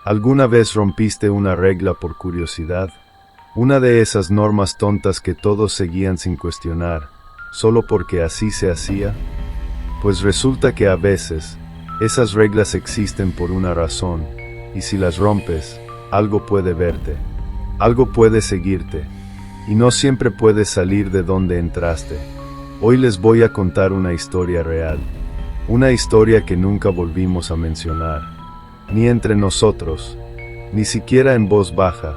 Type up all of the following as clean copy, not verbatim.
¿Alguna vez rompiste una regla por curiosidad? Una de esas normas tontas que todos seguían sin cuestionar, solo porque así se hacía. Pues resulta que a veces, esas reglas existen por una razón, y si las rompes, algo puede verte, algo puede seguirte, y no siempre puedes salir de donde entraste. Hoy les voy a contar una historia real, una historia que nunca volvimos a mencionar, ni entre nosotros, ni siquiera en voz baja,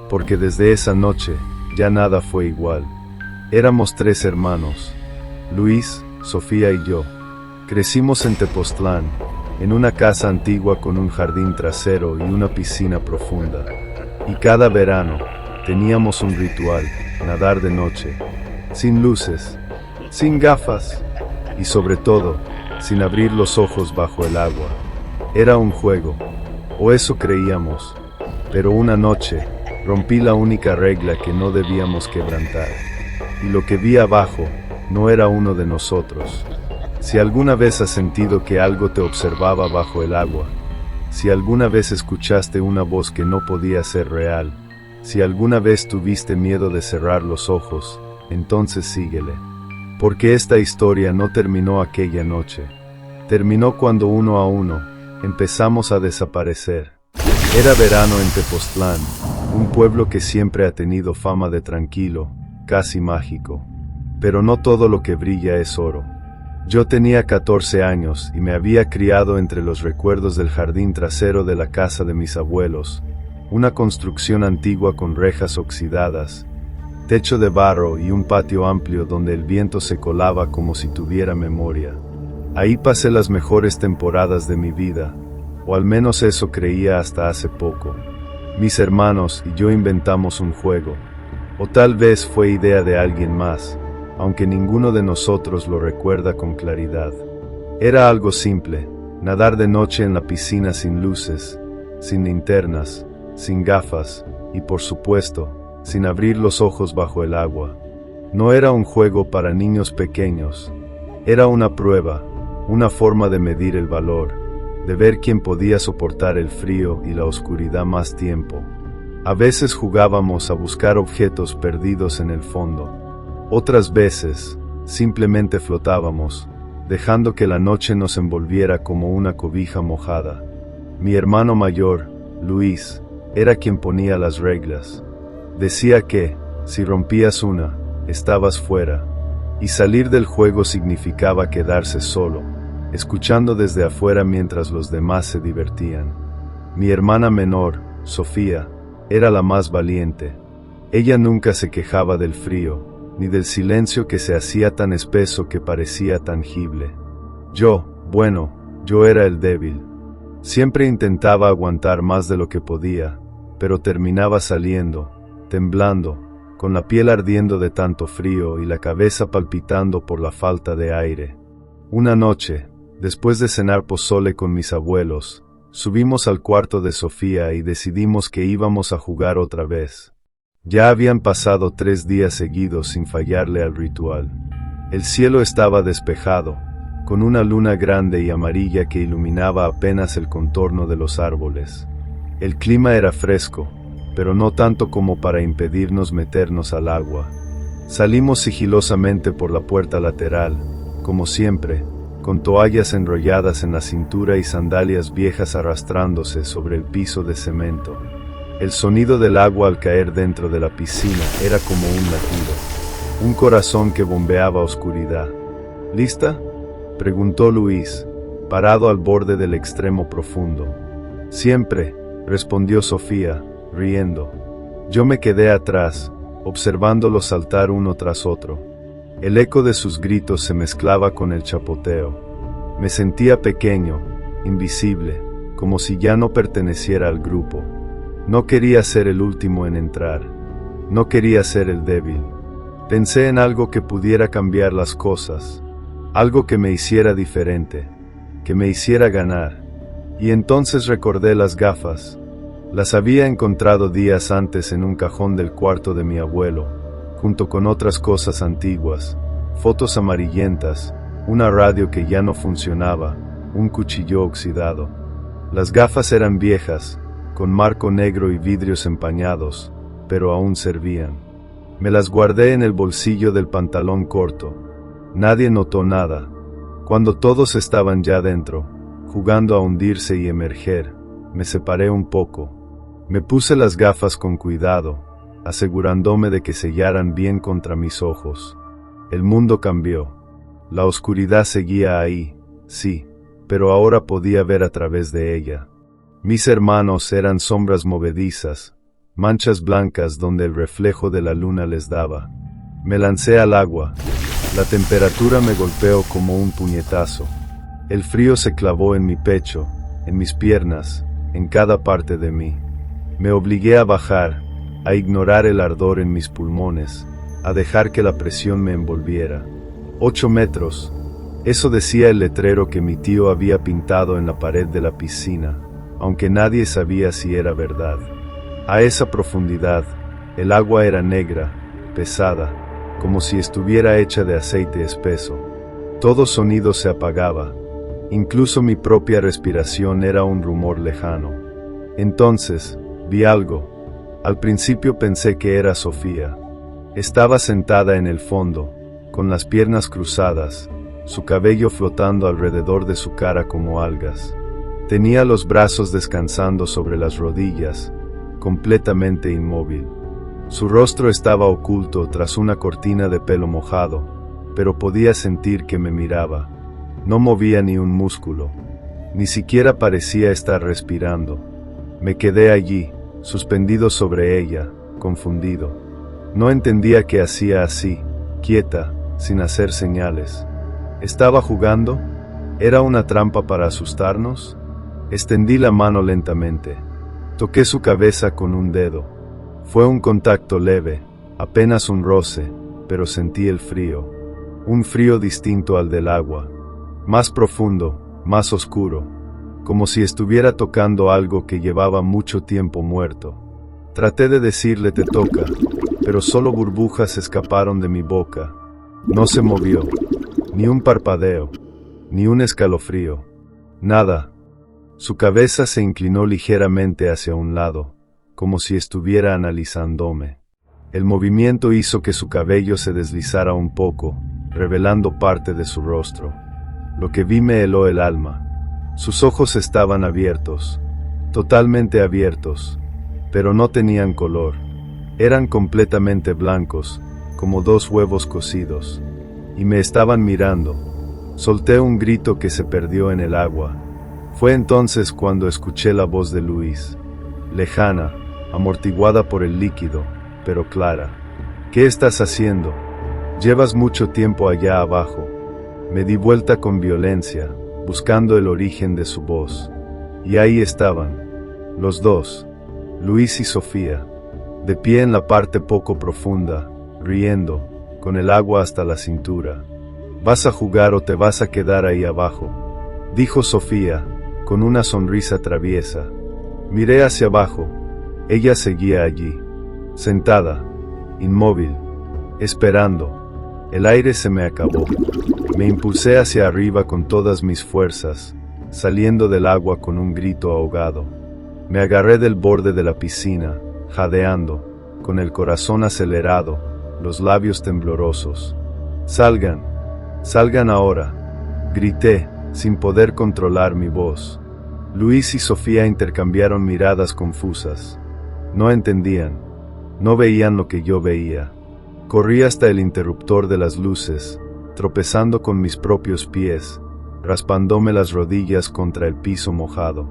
porque desde esa noche, ya nada fue igual. Éramos 3 hermanos, Luis, Sofía y yo. Crecimos en Tepoztlán, en una casa antigua con un jardín trasero y una piscina profunda. Y cada verano, teníamos un ritual, nadar de noche, sin luces, sin gafas, y sobre todo, sin abrir los ojos bajo el agua. Era un juego, o eso creíamos, pero una noche, rompí la única regla que no debíamos quebrantar, y lo que vi abajo, no era uno de nosotros. Si alguna vez has sentido que algo te observaba bajo el agua, si alguna vez escuchaste una voz que no podía ser real, si alguna vez tuviste miedo de cerrar los ojos, entonces síguele. Porque esta historia no terminó aquella noche. Terminó cuando uno a uno, empezamos a desaparecer. Era verano en Tepoztlán, un pueblo que siempre ha tenido fama de tranquilo, casi mágico. Pero no todo lo que brilla es oro. Yo tenía 14 años y me había criado entre los recuerdos del jardín trasero de la casa de mis abuelos, una construcción antigua con rejas oxidadas, techo de barro y un patio amplio donde el viento se colaba como si tuviera memoria. Ahí pasé las mejores temporadas de mi vida, o al menos eso creía hasta hace poco. Mis hermanos y yo inventamos un juego, o tal vez fue idea de alguien más, aunque ninguno de nosotros lo recuerda con claridad. Era algo simple, nadar de noche en la piscina sin luces, sin linternas, sin gafas, y por supuesto, sin abrir los ojos bajo el agua. No era un juego para niños pequeños, era una prueba, una forma de medir el valor, de ver quién podía soportar el frío y la oscuridad más tiempo. A veces jugábamos a buscar objetos perdidos en el fondo. Otras veces, simplemente flotábamos, dejando que la noche nos envolviera como una cobija mojada. Mi hermano mayor, Luis, era quien ponía las reglas. Decía que, si rompías una, estabas fuera, y salir del juego significaba quedarse solo, escuchando desde afuera mientras los demás se divertían. Mi hermana menor, Sofía, era la más valiente. Ella nunca se quejaba del frío, ni del silencio que se hacía tan espeso que parecía tangible. Yo era el débil. Siempre intentaba aguantar más de lo que podía, pero terminaba saliendo, temblando, con la piel ardiendo de tanto frío y la cabeza palpitando por la falta de aire. Una noche, después de cenar pozole con mis abuelos, subimos al cuarto de Sofía y decidimos que íbamos a jugar otra vez. Ya habían pasado 3 días seguidos sin fallarle al ritual. El cielo estaba despejado, con una luna grande y amarilla que iluminaba apenas el contorno de los árboles. El clima era fresco, pero no tanto como para impedirnos meternos al agua. Salimos sigilosamente por la puerta lateral, como siempre, con toallas enrolladas en la cintura y sandalias viejas arrastrándose sobre el piso de cemento. El sonido del agua al caer dentro de la piscina era como un latido, un corazón que bombeaba oscuridad. ¿Lista?, preguntó Luis, parado al borde del extremo profundo. Siempre, respondió Sofía, riendo. Yo me quedé atrás, observándolos saltar uno tras otro. El eco de sus gritos se mezclaba con el chapoteo. Me sentía pequeño, invisible, como si ya no perteneciera al grupo. No quería ser el último en entrar. No quería ser el débil. Pensé en algo que pudiera cambiar las cosas, algo que me hiciera diferente, que me hiciera ganar. Y entonces recordé las gafas. Las había encontrado días antes en un cajón del cuarto de mi abuelo, junto con otras cosas antiguas, fotos amarillentas, una radio que ya no funcionaba, un cuchillo oxidado. Las gafas eran viejas, con marco negro y vidrios empañados, pero aún servían. Me las guardé en el bolsillo del pantalón corto. Nadie notó nada. Cuando todos estaban ya dentro, jugando a hundirse y emerger, me separé un poco. Me puse las gafas con cuidado, asegurándome de que sellaran bien contra mis ojos. El mundo cambió. La oscuridad seguía ahí, sí, pero ahora podía ver a través de ella. Mis hermanos eran sombras movedizas, manchas blancas donde el reflejo de la luna les daba. Me lancé al agua. La temperatura me golpeó como un puñetazo. El frío se clavó en mi pecho, en mis piernas, en cada parte de mí. Me obligué a bajar, a ignorar el ardor en mis pulmones, a dejar que la presión me envolviera. 8 metros. Eso decía el letrero que mi tío había pintado en la pared de la piscina, aunque nadie sabía si era verdad. A esa profundidad, el agua era negra, pesada, como si estuviera hecha de aceite espeso. Todo sonido se apagaba. Incluso mi propia respiración era un rumor lejano. Entonces, vi algo. Al principio pensé que era Sofía. Estaba sentada en el fondo, con las piernas cruzadas, su cabello flotando alrededor de su cara como algas. Tenía los brazos descansando sobre las rodillas, completamente inmóvil. Su rostro estaba oculto tras una cortina de pelo mojado, pero podía sentir que me miraba. No movía ni un músculo, ni siquiera parecía estar respirando. Me quedé allí, suspendido sobre ella, confundido. No entendía qué hacía así, quieta, sin hacer señales. ¿Estaba jugando? ¿Era una trampa para asustarnos? Extendí la mano lentamente. Toqué su cabeza con un dedo. Fue un contacto leve, apenas un roce, pero sentí el frío. Un frío distinto al del agua. Más profundo, más oscuro, como si estuviera tocando algo que llevaba mucho tiempo muerto. Traté de decirle te toca, pero solo burbujas escaparon de mi boca. No se movió, ni un parpadeo, ni un escalofrío, nada. Su cabeza se inclinó ligeramente hacia un lado, como si estuviera analizándome. El movimiento hizo que su cabello se deslizara un poco, revelando parte de su rostro. Lo que vi me heló el alma. Sus ojos estaban abiertos, totalmente abiertos, pero no tenían color. Eran completamente blancos, como 2 huevos cocidos, y me estaban mirando. Solté un grito que se perdió en el agua. Fue entonces cuando escuché la voz de Luis, lejana, amortiguada por el líquido, pero clara. ¿Qué estás haciendo? Llevas mucho tiempo allá abajo. Me di vuelta con violencia, buscando el origen de su voz. Y ahí estaban, los dos, Luis y Sofía, de pie en la parte poco profunda, riendo, con el agua hasta la cintura. ¿Vas a jugar o te vas a quedar ahí abajo?, dijo Sofía, con una sonrisa traviesa. Miré hacia abajo. Ella seguía allí, sentada, inmóvil, esperando. El aire se me acabó. Me impulsé hacia arriba con todas mis fuerzas, saliendo del agua con un grito ahogado. Me agarré del borde de la piscina, jadeando, con el corazón acelerado, los labios temblorosos. «Salgan, salgan ahora», grité, sin poder controlar mi voz. Luis y Sofía intercambiaron miradas confusas. No entendían, no veían lo que yo veía. Corrí hasta el interruptor de las luces, tropezando con mis propios pies, raspándome las rodillas contra el piso mojado.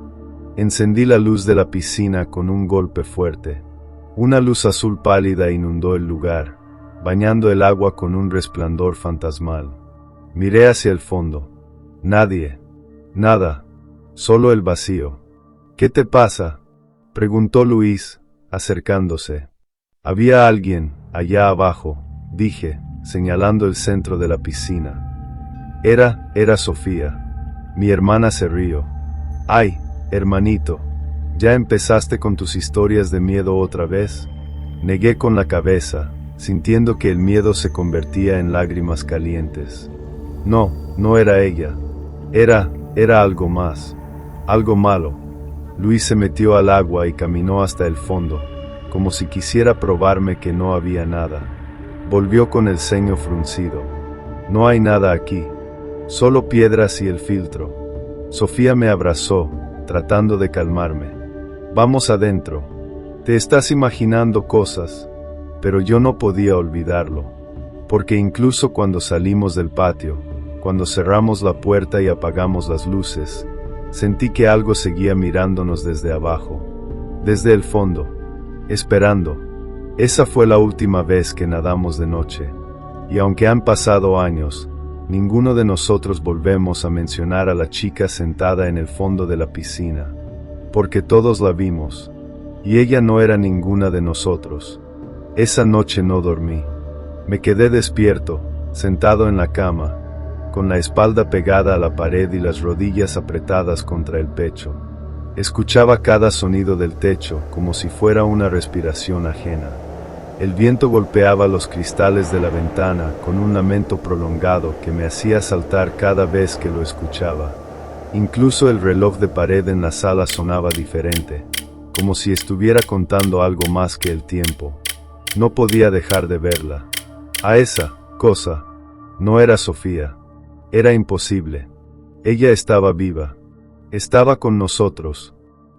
Encendí la luz de la piscina con un golpe fuerte. Una luz azul pálida inundó el lugar, bañando el agua con un resplandor fantasmal. Miré hacia el fondo. Nadie. Nada. Solo el vacío. «¿Qué te pasa?», preguntó Luis, acercándose. «Había alguien, allá abajo», dije, señalando el centro de la piscina. Era Sofía. Mi hermana se rió. «Ay, hermanito, ¿ya empezaste con tus historias de miedo otra vez?», negué con la cabeza, sintiendo que el miedo se convertía en lágrimas calientes. No era ella. Era algo más. Algo malo. Luis se metió al agua y caminó hasta el fondo, como si quisiera probarme que no había nada. Volvió con el ceño fruncido. No hay nada aquí, solo piedras y el filtro. Sofía me abrazó, tratando de calmarme. Vamos adentro. Te estás imaginando cosas, pero yo no podía olvidarlo, porque incluso cuando salimos del patio, cuando cerramos la puerta y apagamos las luces, sentí que algo seguía mirándonos desde abajo, desde el fondo, esperando. Esa fue la última vez que nadamos de noche, y aunque han pasado años, ninguno de nosotros volvemos a mencionar a la chica sentada en el fondo de la piscina, porque todos la vimos, y ella no era ninguna de nosotros. Esa noche no dormí. Me quedé despierto, sentado en la cama, con la espalda pegada a la pared y las rodillas apretadas contra el pecho. Escuchaba cada sonido del techo como si fuera una respiración ajena. El viento golpeaba los cristales de la ventana con un lamento prolongado que me hacía saltar cada vez que lo escuchaba. Incluso el reloj de pared en la sala sonaba diferente, como si estuviera contando algo más que el tiempo. No podía dejar de verla. A esa cosa. No era Sofía. Era imposible. Ella estaba viva. Estaba con nosotros.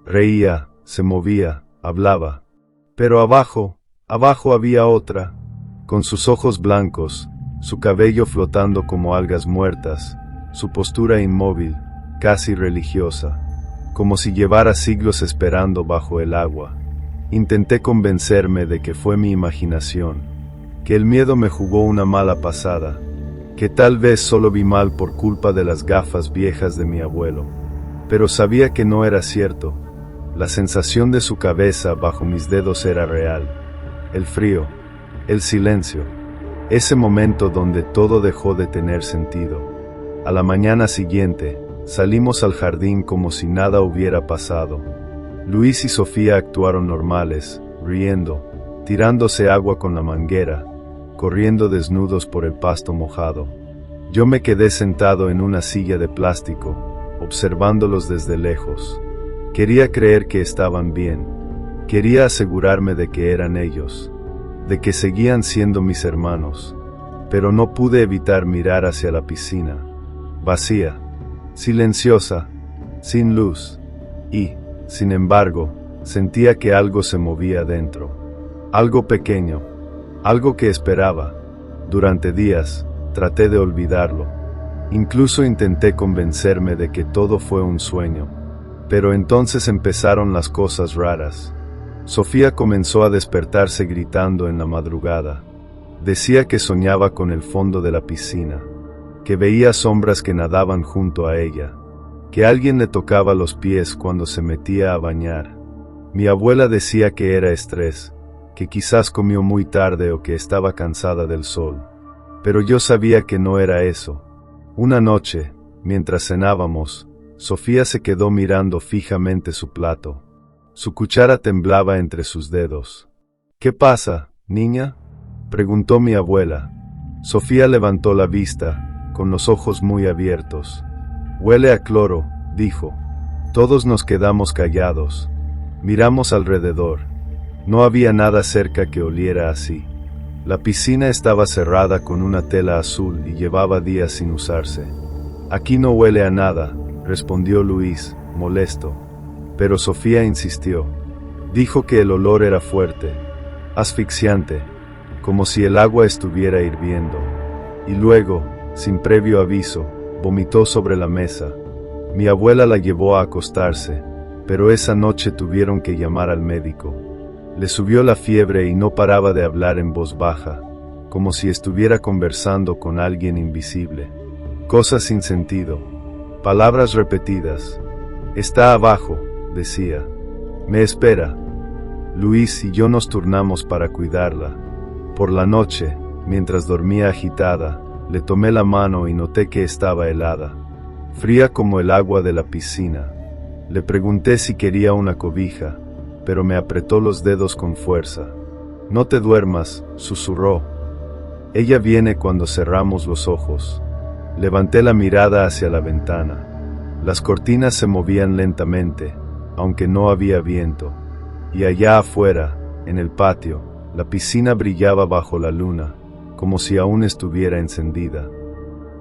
Reía, se movía, hablaba. Pero abajo había otra, con sus ojos blancos, su cabello flotando como algas muertas, su postura inmóvil, casi religiosa, como si llevara siglos esperando bajo el agua. Intenté convencerme de que fue mi imaginación, que el miedo me jugó una mala pasada, que tal vez solo vi mal por culpa de las gafas viejas de mi abuelo. Pero sabía que no era cierto. La sensación de su cabeza bajo mis dedos era real. El frío, el silencio, ese momento donde todo dejó de tener sentido. A la mañana siguiente, salimos al jardín como si nada hubiera pasado. Luis y Sofía actuaron normales, riendo, tirándose agua con la manguera, corriendo desnudos por el pasto mojado. Yo me quedé sentado en una silla de plástico, observándolos desde lejos. Quería creer que estaban bien. Quería asegurarme de que eran ellos, de que seguían siendo mis hermanos, pero no pude evitar mirar hacia la piscina, vacía, silenciosa, sin luz, y, sin embargo, sentía que algo se movía dentro, algo pequeño, algo que esperaba. Durante días, traté de olvidarlo. Incluso intenté convencerme de que todo fue un sueño. Pero entonces empezaron las cosas raras. Sofía comenzó a despertarse gritando en la madrugada. Decía que soñaba con el fondo de la piscina, que veía sombras que nadaban junto a ella, que alguien le tocaba los pies cuando se metía a bañar. Mi abuela decía que era estrés, que quizás comió muy tarde o que estaba cansada del sol. Pero yo sabía que no era eso. Una noche, mientras cenábamos, Sofía se quedó mirando fijamente su plato. Su cuchara temblaba entre sus dedos. ¿Qué pasa, niña?, preguntó mi abuela. Sofía levantó la vista, con los ojos muy abiertos. Huele a cloro, dijo. Todos nos quedamos callados. Miramos alrededor. No había nada cerca que oliera así. La piscina estaba cerrada con una tela azul y llevaba días sin usarse. Aquí no huele a nada, respondió Luis, molesto. Pero Sofía insistió. Dijo que el olor era fuerte, asfixiante, como si el agua estuviera hirviendo. Y luego, sin previo aviso, vomitó sobre la mesa. Mi abuela la llevó a acostarse, pero esa noche tuvieron que llamar al médico. Le subió la fiebre y no paraba de hablar en voz baja, como si estuviera conversando con alguien invisible. Cosas sin sentido, palabras repetidas. Está abajo, decía. Me espera. Luis y yo nos turnamos para cuidarla. Por la noche, mientras dormía agitada, le tomé la mano y noté que estaba helada, fría como el agua de la piscina. Le pregunté si quería una cobija, pero me apretó los dedos con fuerza. No te duermas, susurró. Ella viene cuando cerramos los ojos. Levanté la mirada hacia la ventana. Las cortinas se movían lentamente, aunque no había viento. Y allá afuera, en el patio, la piscina brillaba bajo la luna, como si aún estuviera encendida.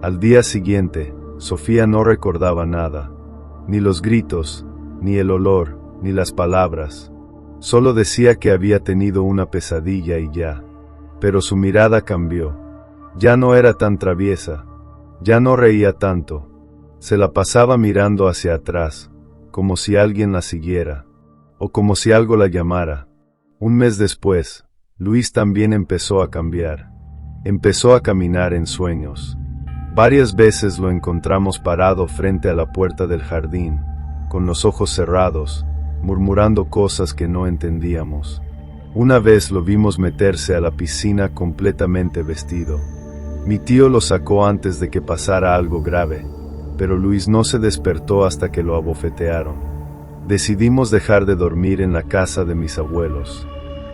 Al día siguiente, Sofía no recordaba nada, ni los gritos, ni el olor, ni las palabras. Solo decía que había tenido una pesadilla y ya. Pero su mirada cambió. Ya no era tan traviesa. Ya no reía tanto. Se la pasaba mirando hacia atrás, como si alguien la siguiera, o como si algo la llamara. Un mes después, Luis también empezó a cambiar. Empezó a caminar en sueños. Varias veces lo encontramos parado frente a la puerta del jardín, con los ojos cerrados, murmurando cosas que no entendíamos. Una vez lo vimos meterse a la piscina completamente vestido. Mi tío lo sacó antes de que pasara algo grave, pero Luis no se despertó hasta que lo abofetearon. Decidimos dejar de dormir en la casa de mis abuelos.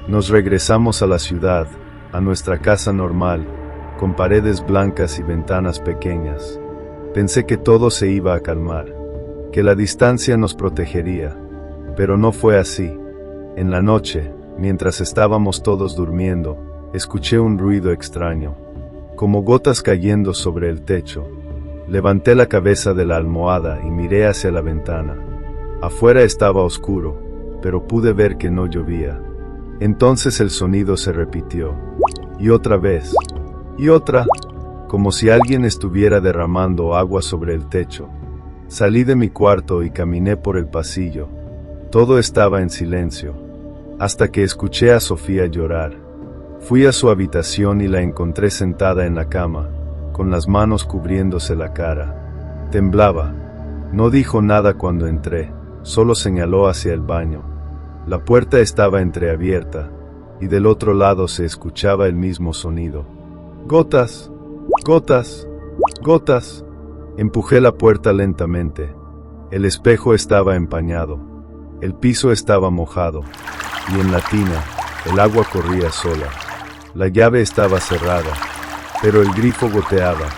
Nos regresamos a la ciudad, a nuestra casa normal, con paredes blancas y ventanas pequeñas. Pensé que todo se iba a calmar, que la distancia nos protegería, pero no fue así. En la noche, mientras estábamos todos durmiendo, escuché un ruido extraño, como gotas cayendo sobre el techo. Levanté la cabeza de la almohada y miré hacia la ventana. Afuera estaba oscuro, pero pude ver que no llovía. Entonces el sonido se repitió, y otra vez, y otra, como si alguien estuviera derramando agua sobre el techo. Salí de mi cuarto y caminé por el pasillo. Todo estaba en silencio, hasta que escuché a Sofía llorar. Fui a su habitación y la encontré sentada en la cama, con las manos cubriéndose la cara. Temblaba. No dijo nada cuando entré, solo señaló hacia el baño. La puerta estaba entreabierta, y del otro lado se escuchaba el mismo sonido. Gotas, gotas, gotas. Empujé la puerta lentamente. El espejo estaba empañado. El piso estaba mojado, y en la tina, el agua corría sola. La llave estaba cerrada, pero el grifo goteaba.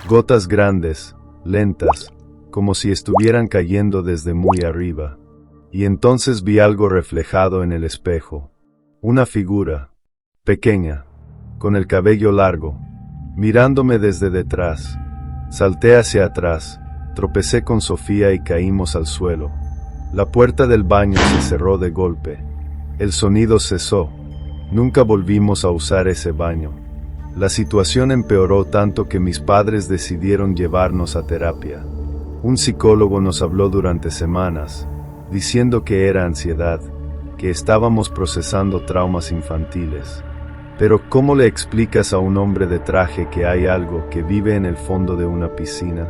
Gotas grandes, lentas, como si estuvieran cayendo desde muy arriba. Y entonces vi algo reflejado en el espejo. Una figura, pequeña, con el cabello largo, mirándome desde detrás. Salté hacia atrás, tropecé con Sofía y caímos al suelo. La puerta del baño se cerró de golpe. El sonido cesó. Nunca volvimos a usar ese baño. La situación empeoró tanto que mis padres decidieron llevarnos a terapia. Un psicólogo nos habló durante semanas, diciendo que era ansiedad, que estábamos procesando traumas infantiles. Pero ¿cómo le explicas a un hombre de traje que hay algo que vive en el fondo de una piscina?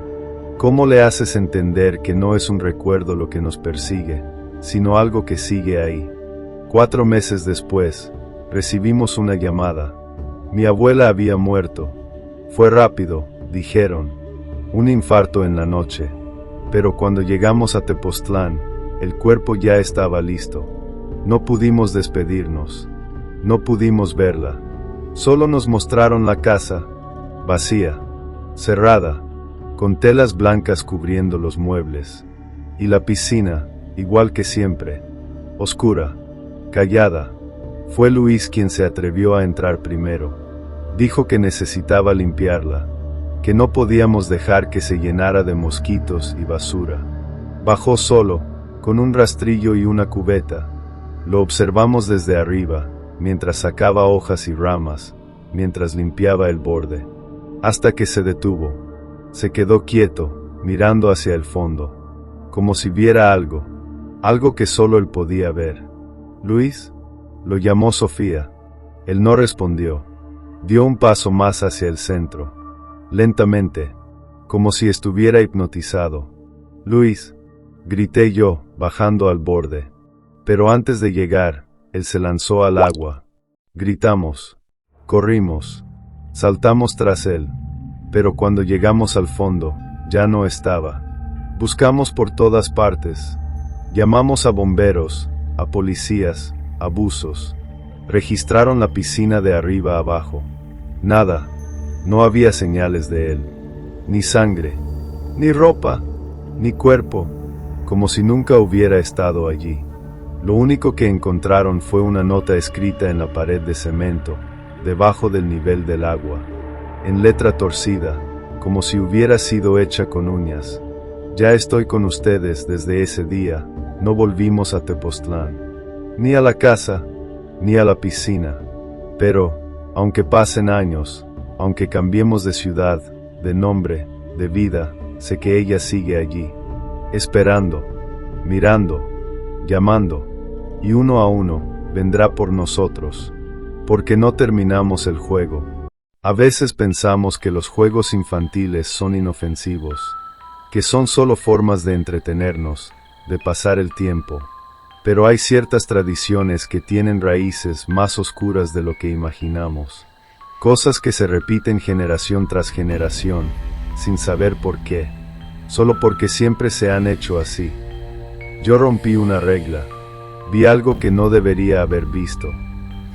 ¿Cómo le haces entender que no es un recuerdo lo que nos persigue, sino algo que sigue ahí? 4 meses después, recibimos una llamada. Mi abuela había muerto. Fue rápido, dijeron. Un infarto en la noche. Pero cuando llegamos a Tepoztlán, el cuerpo ya estaba listo. No pudimos despedirnos. No pudimos verla. Solo nos mostraron la casa, vacía, cerrada, con telas blancas cubriendo los muebles. Y la piscina, igual que siempre, oscura, callada. Fue Luis quien se atrevió a entrar primero. Dijo que necesitaba limpiarla, que no podíamos dejar que se llenara de mosquitos y basura. Bajó solo, con un rastrillo y una cubeta. Lo observamos desde arriba, mientras sacaba hojas y ramas, mientras limpiaba el borde. Hasta que se detuvo. Se quedó quieto, mirando hacia el fondo, como si viera algo que solo él podía ver. «Luis», lo llamó Sofía. Él no respondió. Dio un paso más hacia el centro. Lentamente, como si estuviera hipnotizado. «Luis», grité yo, bajando al borde. Pero antes de llegar, él se lanzó al agua. Gritamos. Corrimos. Saltamos tras él. Pero cuando llegamos al fondo, ya no estaba. Buscamos por todas partes. Llamamos a bomberos, a policías, a buzos. Registraron la piscina de arriba abajo. Nada. No había señales de él. Ni sangre. Ni ropa. Ni cuerpo. como si nunca hubiera estado allí. Lo único que encontraron fue una nota escrita en la pared de cemento, debajo del nivel del agua, en letra torcida, como si hubiera sido hecha con uñas. Ya estoy con ustedes desde ese día, no volvimos a Tepoztlán, ni a la casa, ni a la piscina. Pero, aunque pasen años, aunque cambiemos de ciudad, de nombre, de vida, sé que ella sigue allí, esperando, mirando, llamando, y uno a uno, vendrá por nosotros, porque no terminamos el juego. A veces pensamos que los juegos infantiles son inofensivos, que son solo formas de entretenernos, de pasar el tiempo. Pero hay ciertas tradiciones que tienen raíces más oscuras de lo que imaginamos. Cosas que se repiten generación tras generación, sin saber por qué, solo porque siempre se han hecho así. Yo rompí una regla, vi algo que no debería haber visto,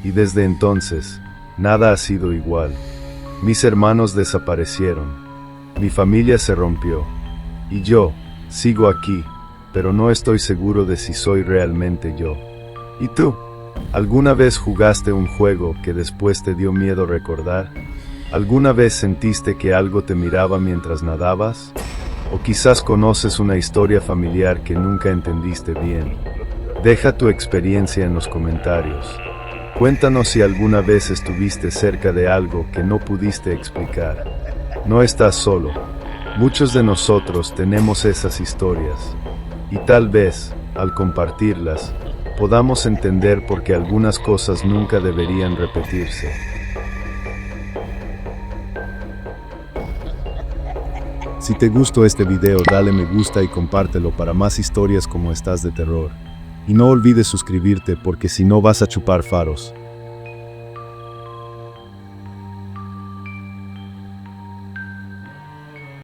y desde entonces, nada ha sido igual. Mis hermanos desaparecieron, mi familia se rompió, y yo, sigo aquí, pero no estoy seguro de si soy realmente yo. ¿Y tú? ¿Alguna vez jugaste un juego que después te dio miedo recordar? ¿Alguna vez sentiste que algo te miraba mientras nadabas? ¿O quizás conoces una historia familiar que nunca entendiste bien? Deja tu experiencia en los comentarios. Cuéntanos si alguna vez estuviste cerca de algo que no pudiste explicar. No estás solo. Muchos de nosotros tenemos esas historias. Y tal vez, al compartirlas, podamos entender por qué algunas cosas nunca deberían repetirse. Si te gustó este video, dale me gusta y compártelo para más historias como estas de terror. Y no olvides suscribirte porque si no vas a chupar faros.